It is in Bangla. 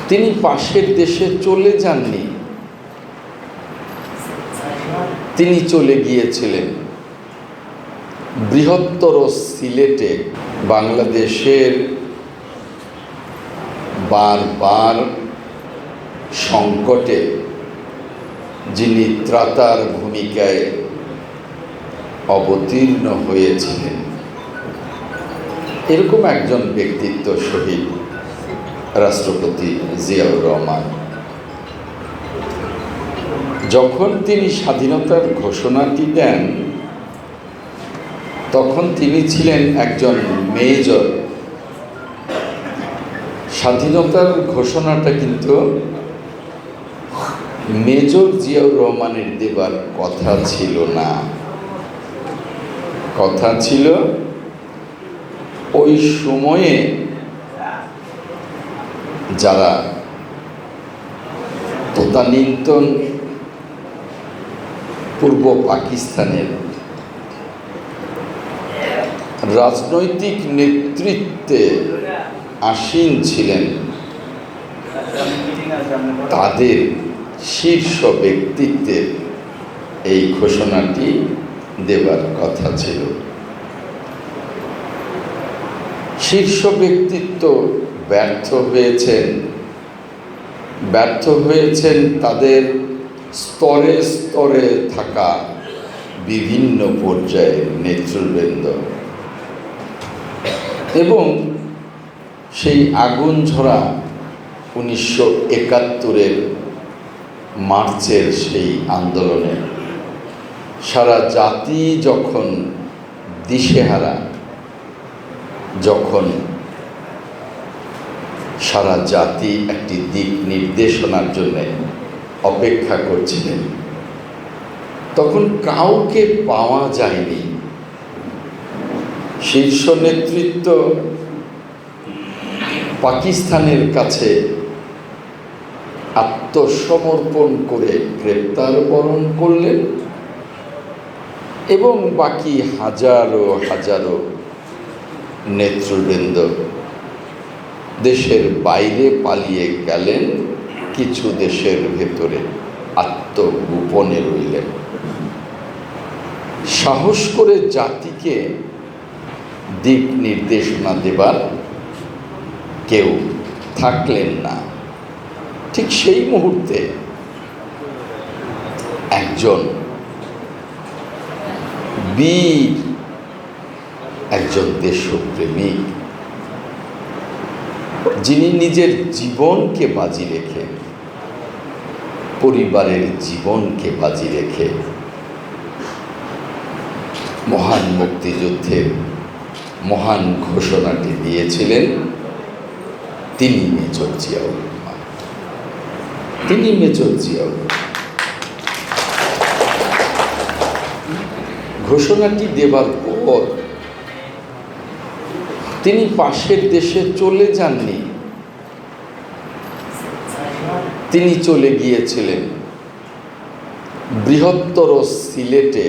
তিনি পাশের দেশে চলে যাননি, তিনি চলে গিয়েছিলেন বৃহত্তর সিলেটে। বাংলাদেশের বারবার সংকটে যিনি ত্রাতার ভূমিকায় অবতীর্ণ হয়েছিলেন, এরকম একজন ব্যক্তিত্ব শহীদ রাষ্ট্রপতি জিয়াউর রহমান। যখন তিনি স্বাধীনতার ঘোষণাটি দেন, তখন তিনি ছিলেন একজন মেজর। স্বাধীনতার ঘোষণাটা কিন্তু মেজর জিয়াউর রহমানের দেবার কথা ছিল না, কথা ছিল ওই সময়ে যারা তদানীন্তন পূর্ব পাকিস্তানের রাজনৈতিক নেতৃত্বে আসীন ছিলেন, তাদের শীর্ষ ব্যক্তিত্বের এই ঘোষণাটি দেবার কথা ছিল। শীর্ষ ব্যক্তিত্ব ব্যর্থ হয়েছেন তাদের স্তরে স্তরে থাকা বিভিন্ন পর্যায়ের নেতৃবৃন্দ, এবং সেই আগুন ঝরা 1971 মার্চের সেই আন্দোলনে সারা জাতি যখন দিশেহারা, যখন সারা জাতি একটি দিক নির্দেশনার জন্য অপেক্ষা করছিলেন, তখন কাউকে পাওয়া যায়নি। শীর্ষ নেতৃত্ব পাকিস্তানের কাছে আত্মসমর্পণ করে গ্রেপ্তার বরণ করলেন, এবং বাকি হাজারো হাজারো নেতৃবৃন্দ দেশের বাইরে পালিয়ে গেলেন, কিছু দেশের ভেতরে আত্মগোপনে রইলেন। সাহস করে জাতিকে দিক নির্দেশনা দেবার কেউ থাকলেন না। ঠিক সেই মুহূর্তে একজন বীর, একজন দেশপ্রেমিক, যিনি নিজের জীবনকে বাজি রেখে, পরিবারের জীবনকে বাজি রেখে মহান মুক্তিযুদ্ধের মহান ঘোষণাটি দিয়েছিলেন, তিনি মেজর জিয়াউর রহমান। তিনি মেজর জিয়াউর রহমান। ঘোষণাটি দেবার পর তিনি পাশের দেশে চলে যাননি, তিনি চলে গিয়েছিলেন বৃহত্তর সিলেটে